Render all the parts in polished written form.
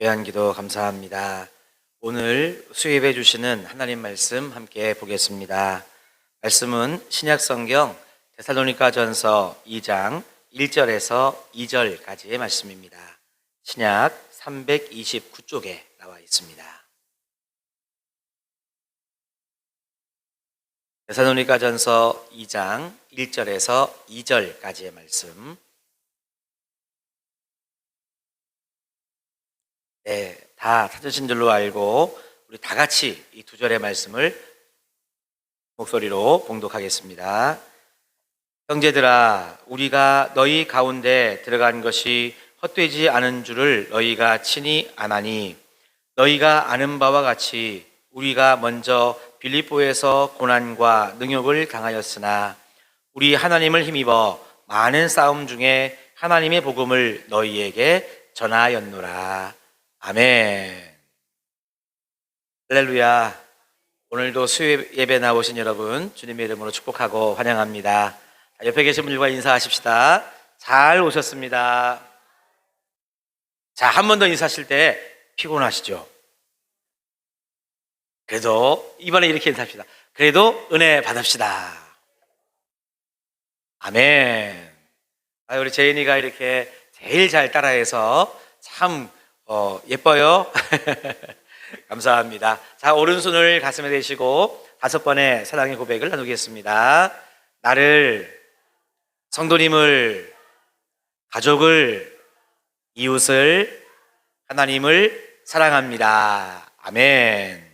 귀한 기도 감사합니다. 오늘 수입해 주시는 하나님 말씀 함께 보겠습니다. 말씀은 신약성경 데살로니가전서 2장 1절에서 2절까지의 말씀입니다. 신약 329쪽에 나와 있습니다. 데살로니가전서 2장 1절에서 2절까지의 말씀. 네, 다 찾으신 줄로 알고 우리 다 같이 이 두 절의 말씀을 목소리로 봉독하겠습니다. 형제들아, 우리가 너희 가운데 들어간 것이 헛되지 않은 줄을 너희가 친히 아나니, 너희가 아는 바와 같이 우리가 먼저 빌립보에서 고난과 능욕을 당하였으나 우리 하나님을 힘입어 많은 싸움 중에 하나님의 복음을 너희에게 전하였노라. 아멘. 할렐루야. 오늘도 수요 예배 나오신 여러분 주님의 이름으로 축복하고 환영합니다. 옆에 계신 분들과 인사하십시다. 잘 오셨습니다. 자, 한 번 더 인사하실 때 피곤하시죠? 그래도 이번에 이렇게 인사합시다. 그래도 은혜 받읍시다. 아멘. 우리 제인이가 이렇게 제일 잘 따라해서 참 예뻐요. 감사합니다. 자, 오른손을 가슴에 대시고 5번의 사랑의 고백을 나누겠습니다. 나를, 성도님을, 가족을, 이웃을, 하나님을 사랑합니다. 아멘.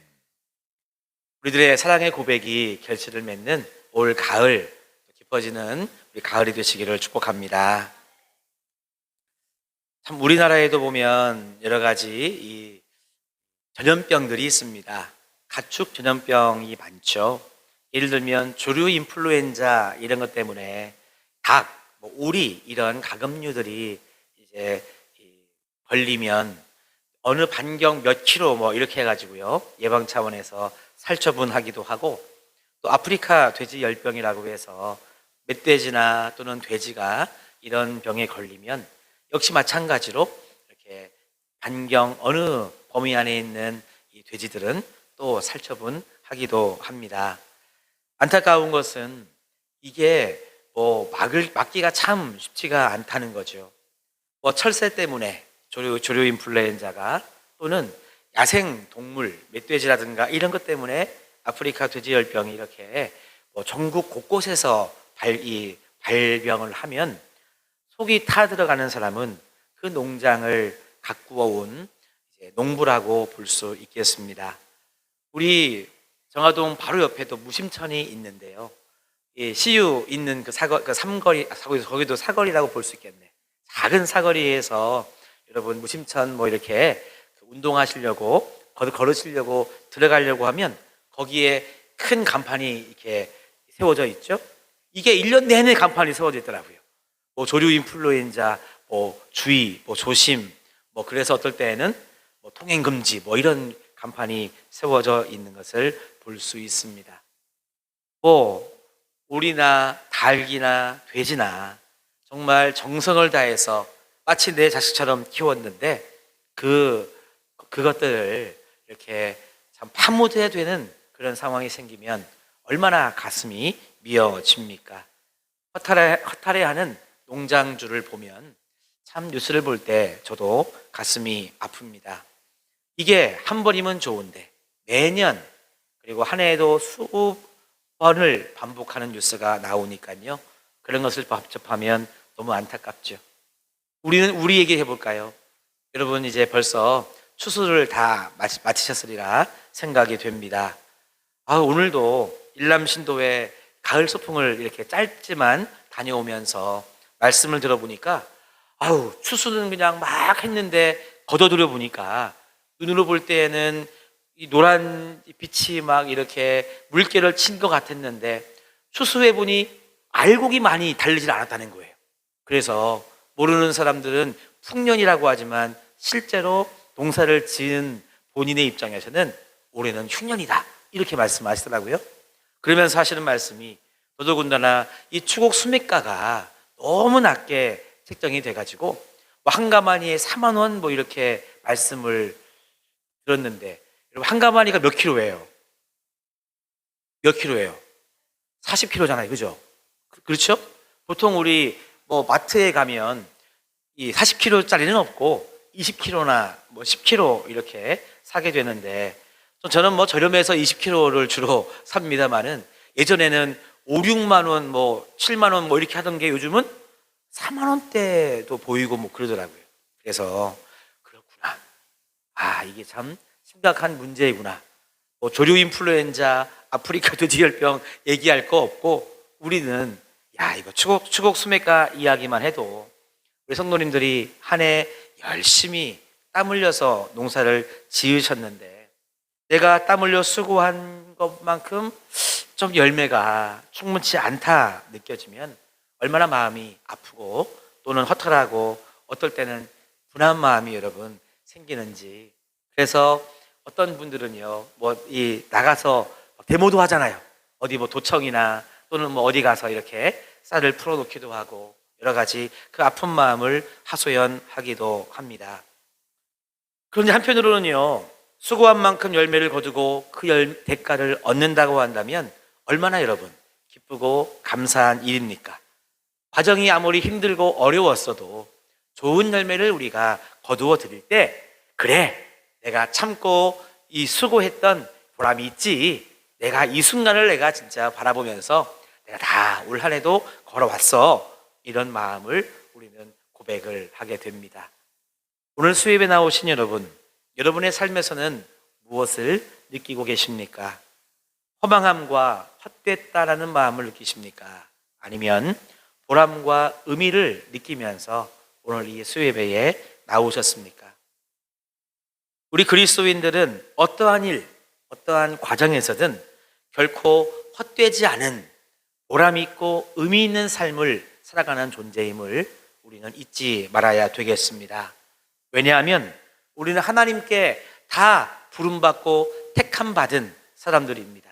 우리들의 사랑의 고백이 결실을 맺는 올 가을, 깊어지는 우리 가을이 되시기를 축복합니다. 참 우리나라에도 보면 여러 가지 이 전염병들이 있습니다. 가축 전염병이 많죠. 예를 들면 조류 인플루엔자 이런 것 때문에 닭, 오리 이런 가금류들이 이제 걸리면 어느 반경 몇 킬로 이렇게 해가지고요 예방 차원에서 살처분하기도 하고, 또 아프리카 돼지 열병이라고 해서 멧돼지나 또는 돼지가 이런 병에 걸리면 역시 마찬가지로 이렇게 반경 어느 범위 안에 있는 이 돼지들은 또 살처분하기도 합니다. 안타까운 것은 이게 막기가 참 쉽지가 않다는 거죠. 철새 때문에 조류 인플루엔자가, 또는 야생 동물 멧돼지라든가 이런 것 때문에 아프리카 돼지열병이 이렇게 전국 곳곳에서 발병을 하면 속이 타 들어가는 사람은 그 농장을 가꾸어 온 농부라고 볼 수 있겠습니다. 우리 정화동 바로 옆에도 무심천이 있는데요. CU 있는 그 삼거리, 거기도 사거리라고 볼 수 있겠네. 작은 사거리에서 여러분 무심천 이렇게 운동하시려고, 걸으시려고 들어가려고 하면 거기에 큰 간판이 이렇게 세워져 있죠. 이게 1년 내내 간판이 세워져 있더라고요. 조류 인플루엔자, 주의, 조심, 그래서 어떨 때에는 통행 금지, 이런 간판이 세워져 있는 것을 볼 수 있습니다. 오리나 닭이나 돼지나 정말 정성을 다해서 마치 내 자식처럼 키웠는데 그것들을 이렇게 참 파묻어야 되는 그런 상황이 생기면 얼마나 가슴이 미어집니까? 허탈해하는 농장주를 보면 참 뉴스를 볼 때 저도 가슴이 아픕니다. 이게 한 번이면 좋은데 매년, 그리고 한 해에도 수십 번을 반복하는 뉴스가 나오니까요, 그런 것을 접하면 너무 안타깝죠. 우리는 우리에게 해볼까요? 여러분 이제 벌써 추수를 다 마치셨으리라 생각이 됩니다. 오늘도 일남신도에 가을 소풍을 이렇게 짧지만 다녀오면서 말씀을 들어보니까 추수는 그냥 막 했는데 걷어들여 보니까 눈으로 볼 때에는 이 노란 빛이 막 이렇게 물결을 친 것 같았는데 추수해 보니 알곡이 많이 달리질 않았다는 거예요. 그래서 모르는 사람들은 풍년이라고 하지만 실제로 농사를 지은 본인의 입장에서는 올해는 흉년이다 이렇게 말씀하시더라고요. 그러면서 하시는 말씀이, 더더군다나 이 추곡 수매가가 너무 낮게 책정이 돼가지고 한 가마니에 4만 원 이렇게 말씀을 들었는데, 여러분 한 가마니가 몇 킬로예요? 몇 킬로예요? 40킬로잖아요, 그죠? 그렇죠? 보통 우리 뭐 마트에 가면 이 40킬로짜리는 없고 20킬로나 뭐 10킬로 이렇게 사게 되는데, 저는 뭐 저렴해서 20킬로를 주로 삽니다만은 예전에는 5, 6만 원, 뭐 7만 원 뭐 이렇게 하던 게 요즘은 4만 원대도 보이고 뭐 그러더라고요. 그래서 그렇구나. 아, 이게 참 심각한 문제이구나. 뭐 조류 인플루엔자, 아프리카 돼지열병 얘기할 거 없고, 우리는 야, 이거 추곡 수맥가 이야기만 해도 우리 성도님들이 한 해 열심히 땀 흘려서 농사를 지으셨는데, 내가 땀 흘려 수고한 것만큼 좀 열매가 충분치 않다 느껴지면 얼마나 마음이 아프고 또는 허탈하고 어떨 때는 분한 마음이 여러분 생기는지. 그래서 어떤 분들은요, 뭐 이 나가서 데모도 하잖아요. 어디 뭐 도청이나 또는 뭐 어디 가서 이렇게 쌀을 풀어놓기도 하고 여러 가지 그 아픈 마음을 하소연하기도 합니다. 그런데 한편으로는요, 수고한 만큼 열매를 거두고 그 대가를 얻는다고 한다면 얼마나 여러분 기쁘고 감사한 일입니까? 과정이 아무리 힘들고 어려웠어도 좋은 열매를 우리가 거두어 드릴 때, 그래, 내가 참고 이 수고했던 보람이 있지, 내가 이 순간을 내가 진짜 바라보면서 내가 다 올 한 해도 걸어왔어, 이런 마음을 우리는 고백을 하게 됩니다. 오늘 수협에 나오신 여러분, 여러분의 삶에서는 무엇을 느끼고 계십니까? 허망함과 헛됐다라는 마음을 느끼십니까? 아니면 보람과 의미를 느끼면서 오늘 이 수협회에 나오셨습니까? 우리 그리스도인들은 어떠한 일, 어떠한 과정에서든 결코 헛되지 않은 보람 있고 의미 있는 삶을 살아가는 존재임을 우리는 잊지 말아야 되겠습니다. 왜냐하면 우리는 하나님께 다 부름받고 택함받은 사람들입니다.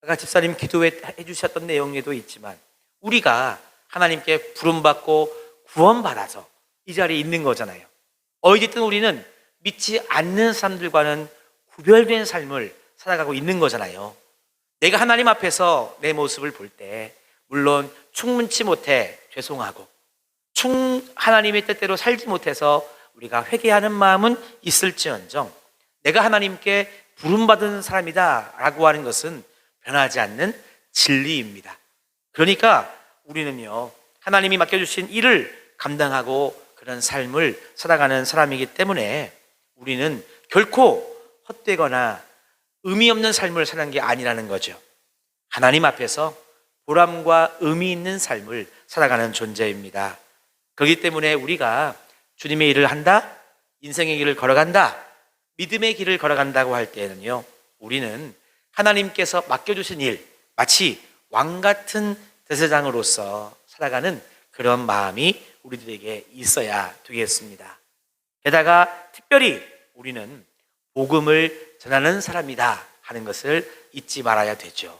아까 집사님 기도해 주셨던 내용에도 있지만 우리가 하나님께 부름받고 구원받아서 이 자리에 있는 거잖아요. 어쨌든 우리는 믿지 않는 사람들과는 구별된 삶을 살아가고 있는 거잖아요. 내가 하나님 앞에서 내 모습을 볼 때 물론 충분치 못해 죄송하고 하나님의 뜻대로 살지 못해서 우리가 회개하는 마음은 있을지언정, 내가 하나님께 부름받은 사람이다 라고 하는 것은 변하지 않는 진리입니다. 그러니까 우리는요, 하나님이 맡겨주신 일을 감당하고 그런 삶을 살아가는 사람이기 때문에 우리는 결코 헛되거나 의미 없는 삶을 사는 게 아니라는 거죠. 하나님 앞에서 보람과 의미 있는 삶을 살아가는 존재입니다. 그렇기 때문에 우리가 주님의 일을 한다, 인생의 길을 걸어간다, 믿음의 길을 걸어간다고 할 때는요, 우리는 하나님께서 맡겨주신 일, 마치 왕 같은 대제사장으로서 살아가는 그런 마음이 우리들에게 있어야 되겠습니다. 게다가 특별히 우리는 복음을 전하는 사람이다 하는 것을 잊지 말아야 되죠.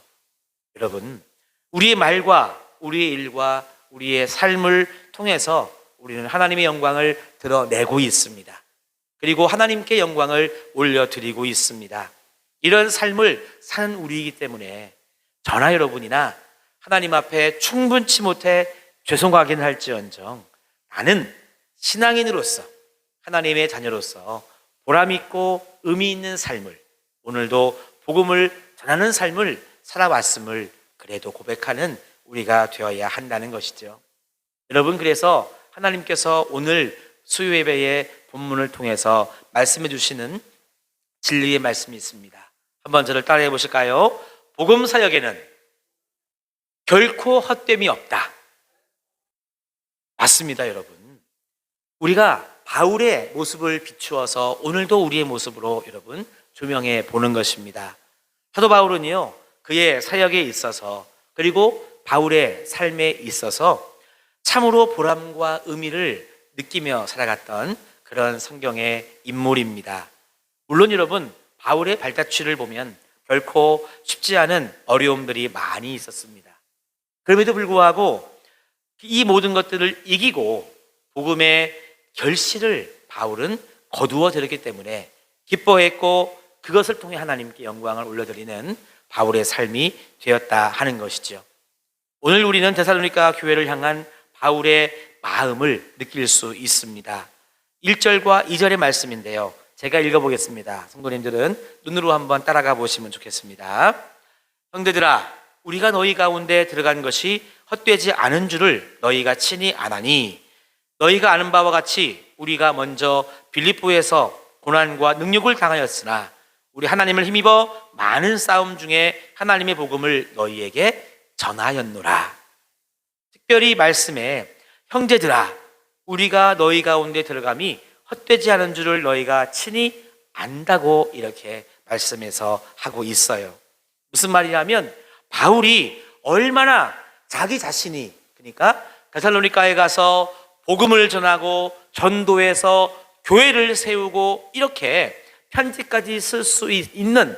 여러분, 우리의 말과 우리의 일과 우리의 삶을 통해서 우리는 하나님의 영광을 드러내고 있습니다. 그리고 하나님께 영광을 올려드리고 있습니다. 이런 삶을 사는 우리이기 때문에 저나 여러분이나 하나님 앞에 충분치 못해 죄송하긴 할지언정 나는 신앙인으로서, 하나님의 자녀로서 보람 있고 의미 있는 삶을, 오늘도 복음을 전하는 삶을 살아왔음을 그래도 고백하는 우리가 되어야 한다는 것이죠. 여러분, 그래서 하나님께서 오늘 수요예배의 본문을 통해서 말씀해 주시는 진리의 말씀이 있습니다. 한번 저를 따라해 보실까요? 복음 사역에는 결코 헛됨이 없다. 맞습니다, 여러분. 우리가 바울의 모습을 비추어서 오늘도 우리의 모습으로 여러분 조명해 보는 것입니다. 사도 바울은요, 그의 사역에 있어서 그리고 바울의 삶에 있어서 참으로 보람과 의미를 느끼며 살아갔던 그런 성경의 인물입니다. 물론 여러분, 바울의 발자취를 보면 결코 쉽지 않은 어려움들이 많이 있었습니다. 그럼에도 불구하고 이 모든 것들을 이기고 복음의 결실을 바울은 거두어 들었기 때문에 기뻐했고 그것을 통해 하나님께 영광을 올려드리는 바울의 삶이 되었다 하는 것이죠. 오늘 우리는 데살로니가 교회를 향한 바울의 마음을 느낄 수 있습니다. 1절과 2절의 말씀인데요, 제가 읽어보겠습니다. 성도님들은 눈으로 한번 따라가 보시면 좋겠습니다. 형제들아, 우리가 너희 가운데 들어간 것이 헛되지 않은 줄을 너희가 친히 아나니, 너희가 아는 바와 같이 우리가 먼저 빌립보에서 고난과 능욕을 당하였으나 우리 하나님을 힘입어 많은 싸움 중에 하나님의 복음을 너희에게 전하였노라. 특별히 말씀에 형제들아, 우리가 너희 가운데 들어감이 헛되지 않은 줄을 너희가 친히 안다고 이렇게 말씀해서 하고 있어요. 무슨 말이냐면 바울이 얼마나 자기 자신이, 그러니까 데살로니가에 가서 복음을 전하고 전도해서 교회를 세우고 이렇게 편지까지 쓸 수 있는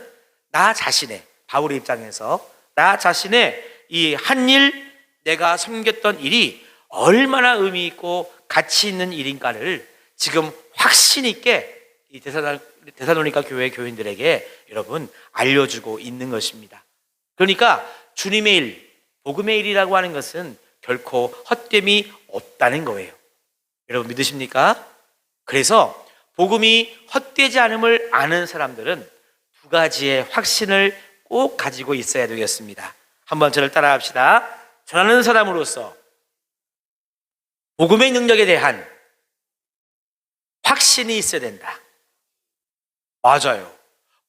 나 자신의, 바울의 입장에서 나 자신의 이 한 일, 내가 섬겼던 일이 얼마나 의미 있고 가치 있는 일인가를 지금 확신 있게 이 데살로니가 교회 교인들에게 여러분 알려주고 있는 것입니다. 그러니까 주님의 일, 복음의 일이라고 하는 것은 결코 헛됨이 없다는 거예요. 여러분 믿으십니까? 그래서 복음이 헛되지 않음을 아는 사람들은 두 가지의 확신을 꼭 가지고 있어야 되겠습니다. 한번 저를 따라 합시다. 전하는 사람으로서 복음의 능력에 대한 확신이 있어야 된다. 맞아요.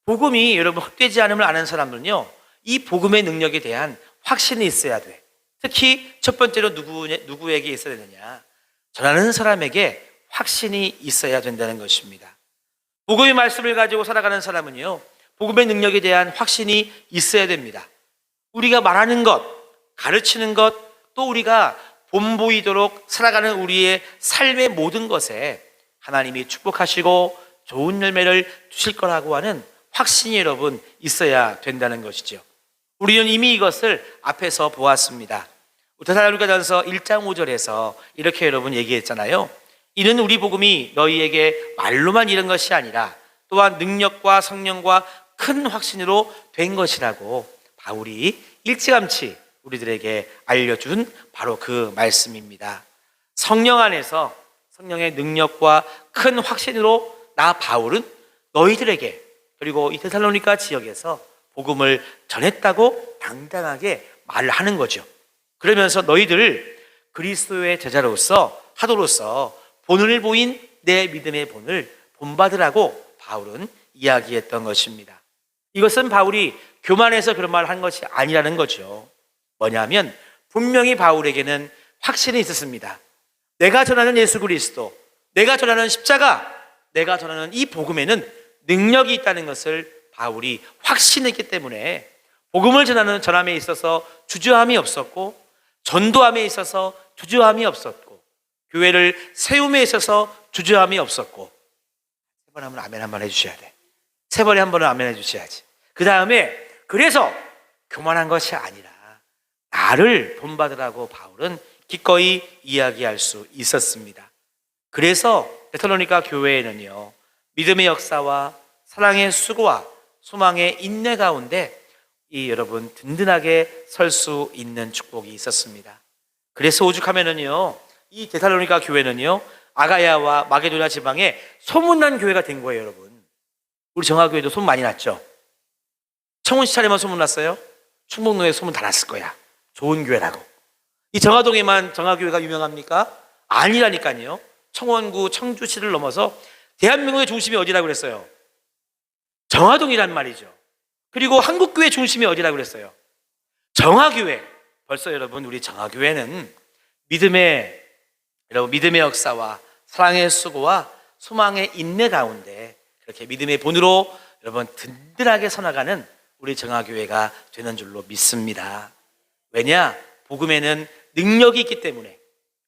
복음이 여러분 헛되지 않음을 아는 사람들은요, 이 복음의 능력에 대한 확신이 있어야 돼. 특히 첫 번째로 누구에게 있어야 되느냐? 전하는 사람에게 확신이 있어야 된다는 것입니다. 복음의 말씀을 가지고 살아가는 사람은요, 복음의 능력에 대한 확신이 있어야 됩니다. 우리가 말하는 것, 가르치는 것, 또 우리가 본보이도록 살아가는 우리의 삶의 모든 것에 하나님이 축복하시고 좋은 열매를 주실 거라고 하는 확신이 여러분 있어야 된다는 것이죠. 우리는 이미 이것을 앞에서 보았습니다. 데살로니가전서 1장 5절에서 이렇게 여러분 얘기했잖아요. 이는 우리 복음이 너희에게 말로만 이른 것이 아니라 또한 능력과 성령과 큰 확신으로 된 것이라고 바울이 일찌감치 우리들에게 알려준 바로 그 말씀입니다. 성령 안에서 성령의 능력과 큰 확신으로 나 바울은 너희들에게, 그리고 이 데살로니가 지역에서 복음을 전했다고 당당하게 말을 하는 거죠. 그러면서 너희들 그리스도의 제자로서 하도로서 본을 보인 내 믿음의 본을 본받으라고 바울은 이야기했던 것입니다. 이것은 바울이 교만해서 그런 말을 한 것이 아니라는 거죠. 뭐냐면 분명히 바울에게는 확신이 있었습니다. 내가 전하는 예수 그리스도, 내가 전하는 십자가, 내가 전하는 이 복음에는 능력이 있다는 것을 바울이 확신했기 때문에 복음을 전함에 있어서 주저함이 없었고, 전도함에 있어서 주저함이 없었고, 교회를 세움에 있어서 주저함이 없었고, 세 번 하면 아멘 한 번 해주셔야 돼. 세 번에 한 번은 아멘 해주셔야지. 그 다음에 그래서 교만한 것이 아니라 나를 본받으라고 바울은 기꺼이 이야기할 수 있었습니다. 그래서 데살로니가 교회에는요, 믿음의 역사와 사랑의 수고와 소망의 인내 가운데 여러분 든든하게 설 수 있는 축복이 있었습니다. 그래서 오죽하면은요, 이 데살로니가 교회는요, 아가야와 마게도냐 지방에 소문난 교회가 된 거예요. 여러분, 우리 정화교회도 소문 많이 났죠. 청운 시찰에만 소문났어요? 충북로에 소문 다 났을 거야. 좋은 교회라고. 이 정화동에만 정화교회가 유명합니까? 아니라니까요. 청원구 청주시를 넘어서 대한민국의 중심이 어디라고 그랬어요? 정화동이란 말이죠. 그리고 한국교회 중심이 어디라고 그랬어요? 정화교회. 벌써 여러분, 우리 정화교회는 믿음의 역사와 사랑의 수고와 소망의 인내 가운데 그렇게 믿음의 본으로 여러분 든든하게 서나가는 우리 정화교회가 되는 줄로 믿습니다. 왜냐? 복음에는 능력이 있기 때문에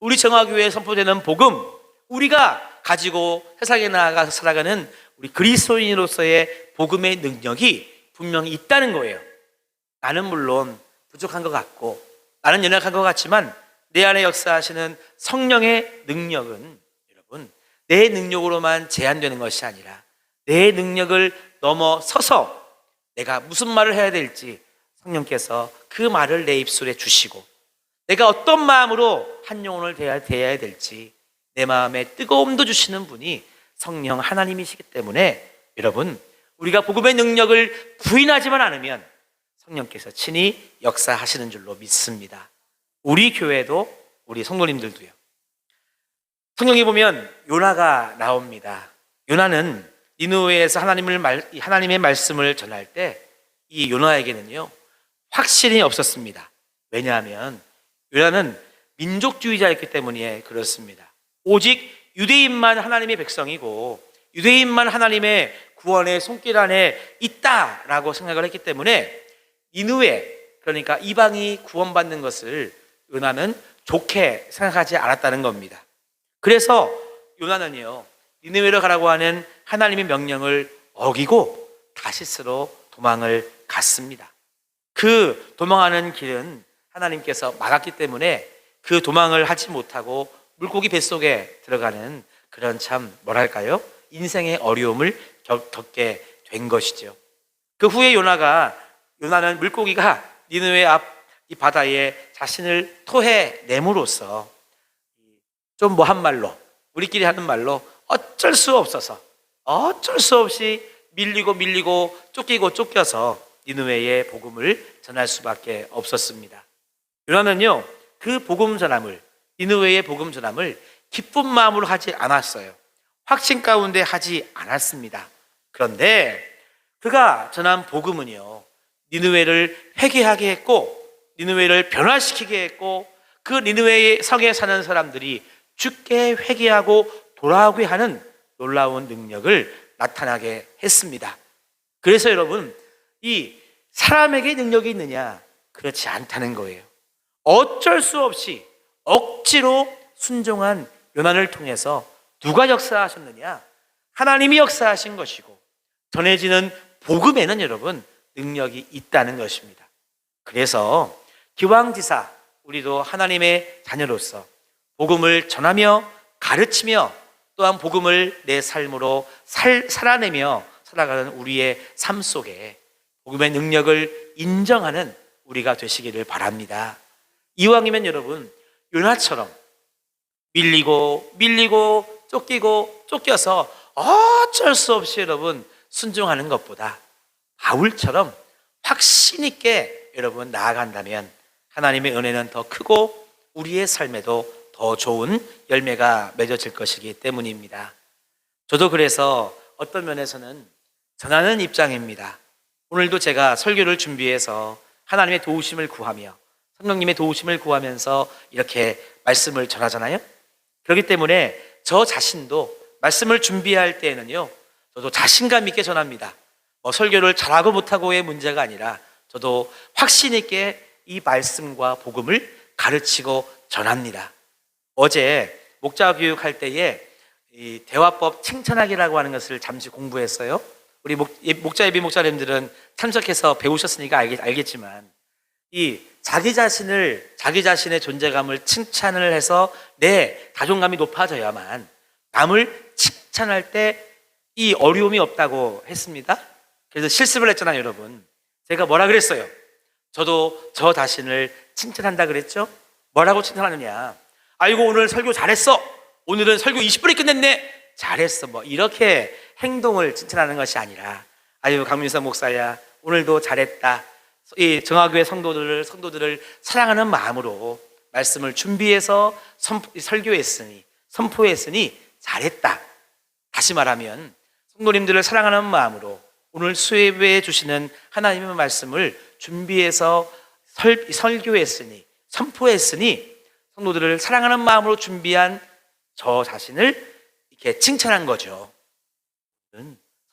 우리 정화교회에 선포되는 복음, 우리가 가지고 세상에 나아가서 살아가는 우리 그리스도인으로서의 복음의 능력이 분명히 있다는 거예요. 나는 물론 부족한 것 같고, 나는 연약한 것 같지만 내 안에 역사하시는 성령의 능력은 여러분, 내 능력으로만 제한되는 것이 아니라 내 능력을 넘어서서 내가 무슨 말을 해야 될지 성령께서 그 말을 내 입술에 주시고, 내가 어떤 마음으로 한 영혼을 대해야 될지 내 마음에 뜨거움도 주시는 분이 성령 하나님이시기 때문에, 여러분, 우리가 복음의 능력을 부인하지만 않으면 성령께서 친히 역사하시는 줄로 믿습니다. 우리 교회도, 우리 성도님들도요. 성경에 보면 요나가 나옵니다. 요나는 니느웨에서 하나님의 말씀을 전할 때 이 요나에게는요 확신이 없었습니다. 왜냐하면 요나는 민족주의자였기 때문에 그렇습니다. 오직 유대인만 하나님의 백성이고 유대인만 하나님의 구원의 손길 안에 있다라고 생각을 했기 때문에 니느웨, 그러니까 이방이 구원받는 것을 요나는 좋게 생각하지 않았다는 겁니다. 그래서 요나는요 니느웨로 가라고 하는 하나님의 명령을 어기고 다시스로 도망을 갔습니다. 그 도망하는 길은 하나님께서 막았기 때문에 그 도망을 하지 못하고 물고기 뱃속에 들어가는 그런, 참 뭐랄까요, 인생의 어려움을 겪게 된 것이죠. 그 후에 요나는 물고기가 니느웨 앞 이 바다에 자신을 토해냄으로써 좀 뭐 한 말로, 우리끼리 하는 말로 어쩔 수 없이 밀리고 쫓겨서 니느웨의 복음을 전할 수밖에 없었습니다. 요나는요 그 복음 전함을, 니느웨의 복음 전함을 기쁜 마음으로 하지 않았어요. 확신 가운데 하지 않았습니다. 그런데 그가 전한 복음은요 니느웨를 회개하게 했고 니느웨를 변화시키게 했고, 그 니느웨의 성에 사는 사람들이 주께 회개하고 돌아오게 하는 놀라운 능력을 나타나게 했습니다. 그래서 여러분, 이 사람에게 능력이 있느냐? 그렇지 않다는 거예요. 어쩔 수 없이 억지로 순종한 요나를 통해서 누가 역사하셨느냐? 하나님이 역사하신 것이고, 전해지는 복음에는 여러분 능력이 있다는 것입니다. 그래서 기왕지사 우리도 하나님의 자녀로서 복음을 전하며 가르치며 또한 복음을 내 삶으로 살아내며 살아가는 우리의 삶 속에 복음의 능력을 인정하는 우리가 되시기를 바랍니다. 이왕이면 여러분, 요나처럼 밀리고 쫓겨서 어쩔 수 없이 여러분 순종하는 것보다 바울처럼 확신 있게 여러분 나아간다면 하나님의 은혜는 더 크고 우리의 삶에도 더 좋은 열매가 맺어질 것이기 때문입니다. 저도 그래서 어떤 면에서는 전하는 입장입니다. 오늘도 제가 설교를 준비해서 하나님의 도우심을 구하며 성령님의 도우심을 구하면서 이렇게 말씀을 전하잖아요. 그렇기 때문에 저 자신도 말씀을 준비할 때에는요 저도 자신감 있게 전합니다. 설교를 잘하고 못하고의 문제가 아니라 저도 확신 있게 이 말씀과 복음을 가르치고 전합니다. 어제 목자 교육할 때에 이 대화법 칭찬하기라고 하는 것을 잠시 공부했어요. 우리 목자 예비 목사님들은 참석해서 배우셨으니까 알겠지만, 이 자기 자신의 존재감을 칭찬을 해서 내 자존감이 높아져야만 남을 칭찬할 때 이 어려움이 없다고 했습니다. 그래서 실습을 했잖아요, 여러분. 제가 뭐라 그랬어요? 저도 저 자신을 칭찬한다 그랬죠? 뭐라고 칭찬하느냐? 아이고, 오늘 설교 잘했어. 오늘은 설교 20분에 끝냈네. 잘했어. 이렇게 행동을 칭찬하는 것이 아니라, 아유, 강민선 목사야, 오늘도 잘했다. 이 정화교회 성도들을 사랑하는 마음으로 말씀을 준비해서 선포했으니 잘했다. 다시 말하면 성도님들을 사랑하는 마음으로 오늘 수요예배에 주시는 하나님의 말씀을 준비해서 설교했으니, 선포했으니, 성도들을 사랑하는 마음으로 준비한 저 자신을 이렇게 칭찬한 거죠.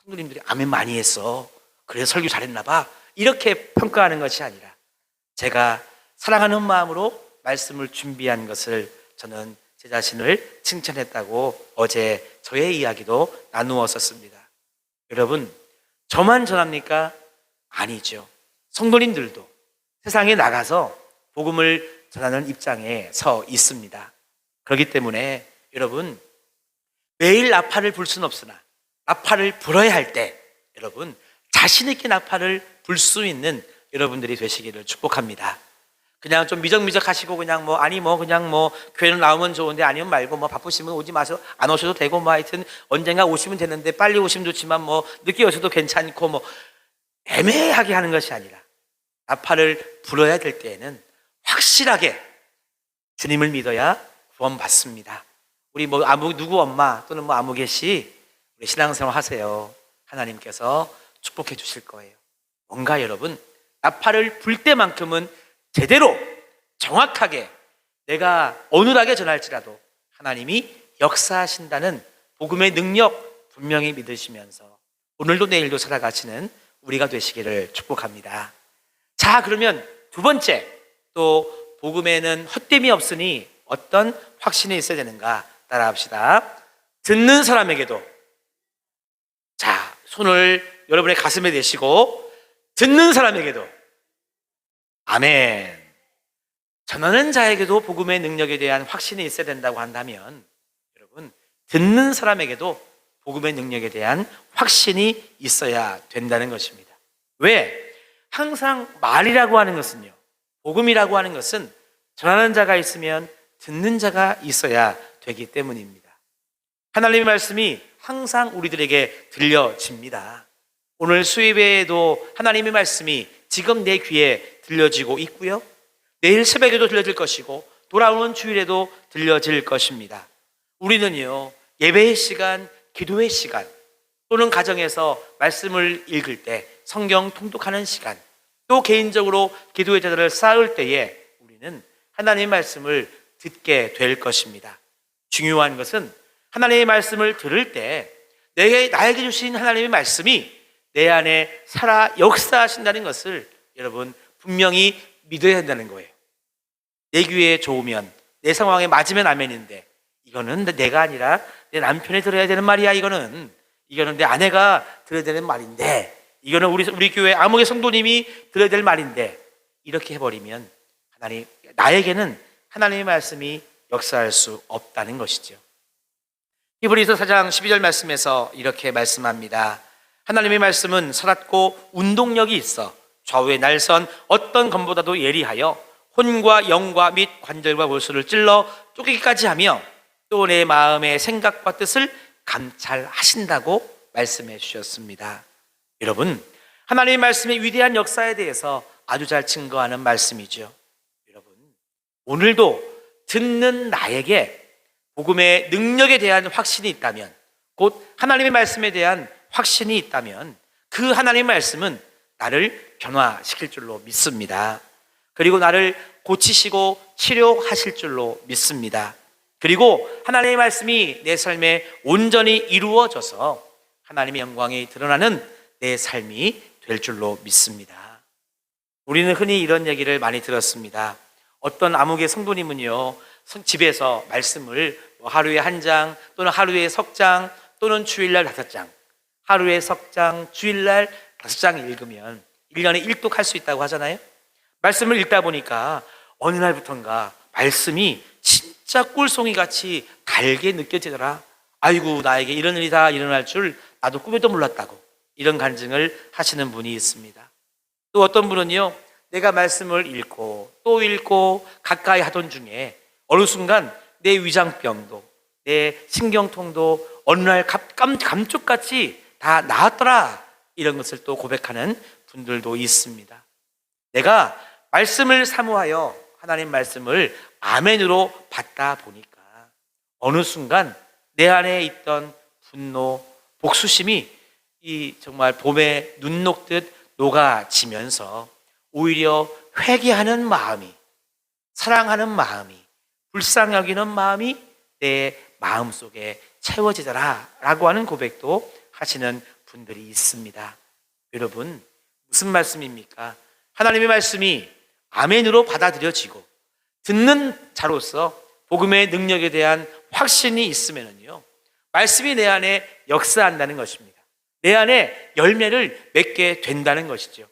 성도님들이 아멘 많이 했어. 그래서 설교 잘했나 봐. 이렇게 평가하는 것이 아니라 제가 사랑하는 마음으로 말씀을 준비한 것을 저는 제 자신을 칭찬했다고 어제 저의 이야기도 나누었었습니다. 여러분, 저만 전합니까? 아니죠. 성도님들도 세상에 나가서 복음을 전하는 입장에 서 있습니다. 그렇기 때문에 여러분, 매일 나팔을 불 수는 없으나 나팔을 불어야 할 때 여러분 자신 있게 나팔을 불 수 있는 여러분들이 되시기를 축복합니다. 그냥 좀 미적미적 하시고 그냥 그냥 교회는 나오면 좋은데 아니면 말고 바쁘시면 오지 마세요. 안 오셔도 되고 하여튼 언젠가 오시면 되는데 빨리 오시면 좋지만 늦게 오셔도 괜찮고 애매하게 하는 것이 아니라 나팔을 불어야 될 때에는 확실하게 주님을 믿어야 구원받습니다. 우리 누구 엄마 또는 아무개 씨 우리 신앙생활 하세요. 하나님께서 축복해 주실 거예요. 뭔가 여러분 나팔을 불 때만큼은 제대로 정확하게 내가 어눌하게 전할지라도 하나님이 역사하신다는 복음의 능력 분명히 믿으시면서 오늘도 내일도 살아가시는 우리가 되시기를 축복합니다. 자, 그러면 두 번째, 또 복음에는 헛됨이 없으니 어떤 확신이 있어야 되는가 따라합시다. 듣는 사람에게도, 자, 손을 여러분의 가슴에 대시고 듣는 사람에게도, 아멘. 전하는 자에게도 복음의 능력에 대한 확신이 있어야 된다고 한다면 여러분 듣는 사람에게도 복음의 능력에 대한 확신이 있어야 된다는 것입니다. 왜? 항상 말이라고 하는 것은요, 복음이라고 하는 것은 전하는 자가 있으면 듣는 자가 있어야 되기 때문입니다. 하나님의 말씀이 항상 우리들에게 들려집니다. 오늘 수요일에도 하나님의 말씀이 지금 내 귀에 들려지고 있고요, 내일 새벽에도 들려질 것이고 돌아오는 주일에도 들려질 것입니다. 우리는요, 예배의 시간, 기도의 시간, 또는 가정에서 말씀을 읽을 때 성경 통독하는 시간, 또 개인적으로 기도의 자리를 쌓을 때에 우리는 하나님의 말씀을 듣게 될 것입니다. 중요한 것은 하나님의 말씀을 들을 때 나에게 주신 하나님의 말씀이 내 안에 살아 역사하신다는 것을 여러분 분명히 믿어야 한다는 거예요. 내 귀에 좋으면, 내 상황에 맞으면 아멘인데 이거는 내가 아니라 내 남편이 들어야 되는 말이야. 이거는 내 아내가 들어야 되는 말인데, 이거는 우리 교회 아무개 성도님이 들어야 될 말인데, 이렇게 해버리면 나에게는 하나님의 말씀이 역사할 수 없다는 것이죠. 히브리서 4장 12절 말씀에서 이렇게 말씀합니다. 하나님의 말씀은 살았고 운동력이 있어 좌우의 날선 어떤 검보다도 예리하여 혼과 영과 및 관절과 골수를 찔러 쪼개기까지 하며 또 내 마음의 생각과 뜻을 감찰하신다고 말씀해 주셨습니다. 여러분, 하나님의 말씀의 위대한 역사에 대해서 아주 잘 증거하는 말씀이죠. 여러분, 오늘도 듣는 나에게 복음의 능력에 대한 확신이 있다면, 곧 하나님의 말씀에 대한 확신이 있다면 그 하나님의 말씀은 나를 변화시킬 줄로 믿습니다. 그리고 나를 고치시고 치료하실 줄로 믿습니다. 그리고 하나님의 말씀이 내 삶에 온전히 이루어져서 하나님의 영광이 드러나는 내 삶이 될 줄로 믿습니다. 우리는 흔히 이런 얘기를 많이 들었습니다. 어떤 아무개 성도님은요, 집에서 말씀을 하루에 1장 또는 하루에 석장 또는 주일날 5장, 하루에 석장, 주일날 5장 읽으면 1년에 1독 할 수 있다고 하잖아요. 말씀을 읽다 보니까 어느 날부턴가 말씀이 진짜 꿀송이 같이 달게 느껴지더라. 아이고, 나에게 이런 일이 다 일어날 줄 나도 꿈에도 몰랐다고, 이런 간증을 하시는 분이 있습니다. 또 어떤 분은요, 내가 말씀을 읽고 또 읽고 가까이 하던 중에 어느 순간 내 위장병도 내 신경통도 어느 날 감쪽같이 다 나았더라, 이런 것을 또 고백하는 분들도 있습니다. 내가 말씀을 사모하여 하나님 말씀을 아멘으로 받다 보니까 어느 순간 내 안에 있던 분노, 복수심이 정말 봄에 눈 녹듯 녹아지면서 오히려 회개하는 마음이, 사랑하는 마음이, 불쌍히 여기는 마음이 내 마음속에 채워지더라 라고 하는 고백도 하시는 분들이 있습니다. 여러분, 무슨 말씀입니까? 하나님의 말씀이 아멘으로 받아들여지고 듣는 자로서 복음의 능력에 대한 확신이 있으면요, 말씀이 내 안에 역사한다는 것입니다. 내 안에 열매를 맺게 된다는 것이죠.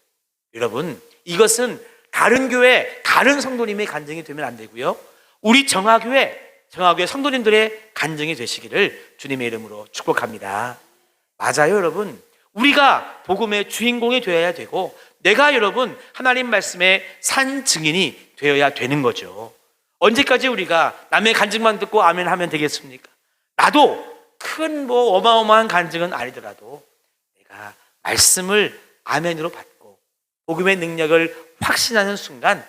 여러분, 이것은 다른 교회, 다른 성도님의 간증이 되면 안 되고요, 우리 정화교회 정화교회 성도님들의 간증이 되시기를 주님의 이름으로 축복합니다. 맞아요, 여러분. 우리가 복음의 주인공이 되어야 되고, 내가 여러분 하나님 말씀의 산 증인이 되어야 되는 거죠. 언제까지 우리가 남의 간증만 듣고 아멘 하면 되겠습니까? 나도 큰 어마어마한 간증은 아니더라도 내가 말씀을 아멘으로 받고 복음의 능력을 확신하는 순간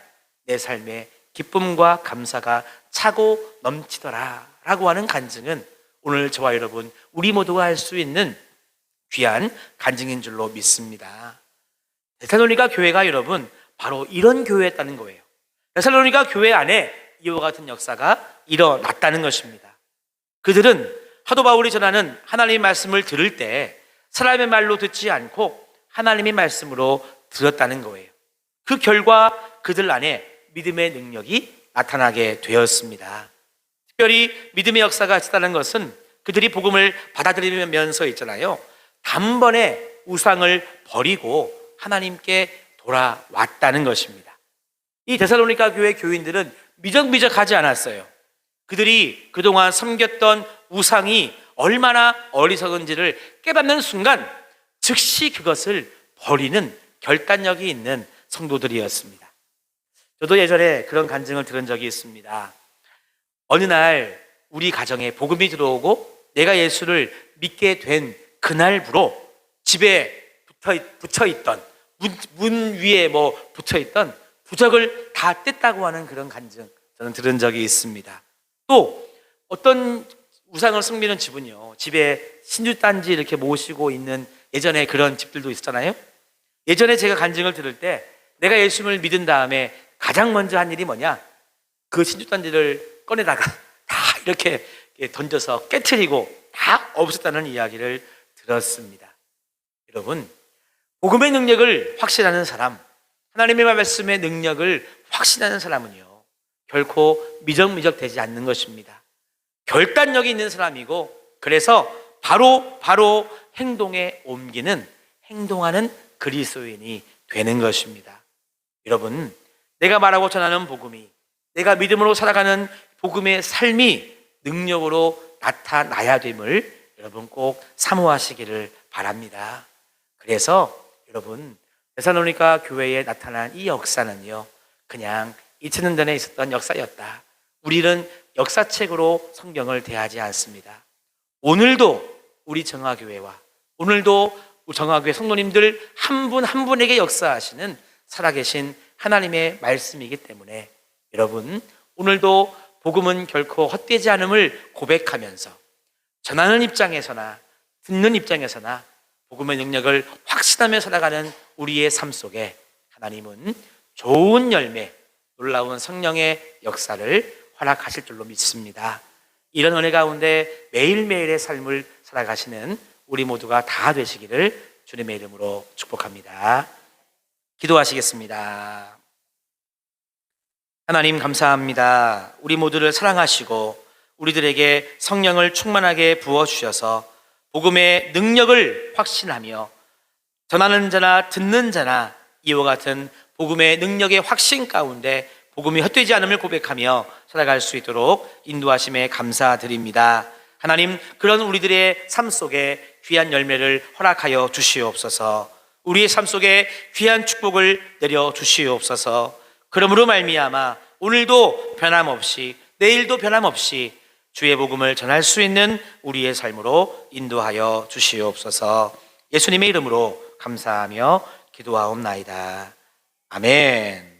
내 삶에 기쁨과 감사가 차고 넘치더라 라고 하는 간증은 오늘 저와 여러분 우리 모두가 할 수 있는 귀한 간증인 줄로 믿습니다. 데살로니가 교회가 여러분 바로 이런 교회였다는 거예요. 데살로니가 교회 안에 이와 같은 역사가 일어났다는 것입니다. 그들은 사도 바울이 전하는 하나님의 말씀을 들을 때 사람의 말로 듣지 않고 하나님의 말씀으로 들었다는 거예요. 그 결과 그들 안에 믿음의 능력이 나타나게 되었습니다. 특별히 믿음의 역사가 있었다는 것은 그들이 복음을 받아들이면서 있잖아요. 단번에 우상을 버리고 하나님께 돌아왔다는 것입니다. 이 데살로니가 교회 교인들은 미적미적하지 않았어요. 그들이 그동안 섬겼던 우상이 얼마나 어리석은지를 깨닫는 순간 즉시 그것을 버리는 결단력이 있는 성도들이었습니다. 저도 예전에 그런 간증을 들은 적이 있습니다. 어느 날 우리 가정에 복음이 들어오고 내가 예수를 믿게 된 그날부로 집에 붙여있던 문 위에 붙여있던 부적을 다 뗐다고 하는 그런 간증 저는 들은 적이 있습니다. 또 어떤 우상을 섬기는 집은요, 집에 신주단지 이렇게 모시고 있는 예전에 그런 집들도 있잖아요. 예전에 제가 간증을 들을 때 내가 예수를 믿은 다음에 가장 먼저 한 일이 뭐냐, 그 신주단지를 꺼내다가 다 이렇게 던져서 깨트리고 다 없었다는 이야기를 들었습니다. 여러분, 복음의 능력을 확신하는 사람, 하나님의 말씀의 능력을 확신하는 사람은요, 결코 미적미적 되지 않는 것입니다. 결단력이 있는 사람이고, 그래서 바로 행동에 옮기는, 행동하는 그리스도인이 되는 것입니다. 여러분, 내가 말하고 전하는 복음이, 내가 믿음으로 살아가는 복음의 삶이 능력으로 나타나야 됨을 여러분 꼭 사모하시기를 바랍니다. 그래서 여러분, 데살로니가 교회에 나타난 이 역사는요, 그냥 2000년 전에 있었던 역사였다. 우리는 역사책으로 성경을 대하지 않습니다. 오늘도 우리 정화교회와 오늘도 정화교회 성도님들 한 분 한 분에게 역사하시는 살아계신 하나님의 말씀이기 때문에 여러분, 오늘도 복음은 결코 헛되지 않음을 고백하면서 전하는 입장에서나 듣는 입장에서나 복음의 능력을 확신하며 살아가는 우리의 삶 속에 하나님은 좋은 열매, 놀라운 성령의 역사를 허락하실 줄로 믿습니다. 이런 은혜 가운데 매일매일의 삶을 살아가시는 우리 모두가 다 되시기를 주님의 이름으로 축복합니다. 기도하시겠습니다. 하나님 감사합니다. 우리 모두를 사랑하시고 우리들에게 성령을 충만하게 부어주셔서 복음의 능력을 확신하며 전하는 자나 듣는 자나 이와 같은 복음의 능력의 확신 가운데 복음이 헛되지 않음을 고백하며 살아갈 수 있도록 인도하심에 감사드립니다. 하나님, 그런 우리들의 삶 속에 귀한 열매를 허락하여 주시옵소서. 우리의 삶 속에 귀한 축복을 내려 주시옵소서. 그러므로 말미암아 오늘도 변함없이 내일도 변함없이 주의 복음을 전할 수 있는 우리의 삶으로 인도하여 주시옵소서. 예수님의 이름으로 감사하며 기도하옵나이다. 아멘.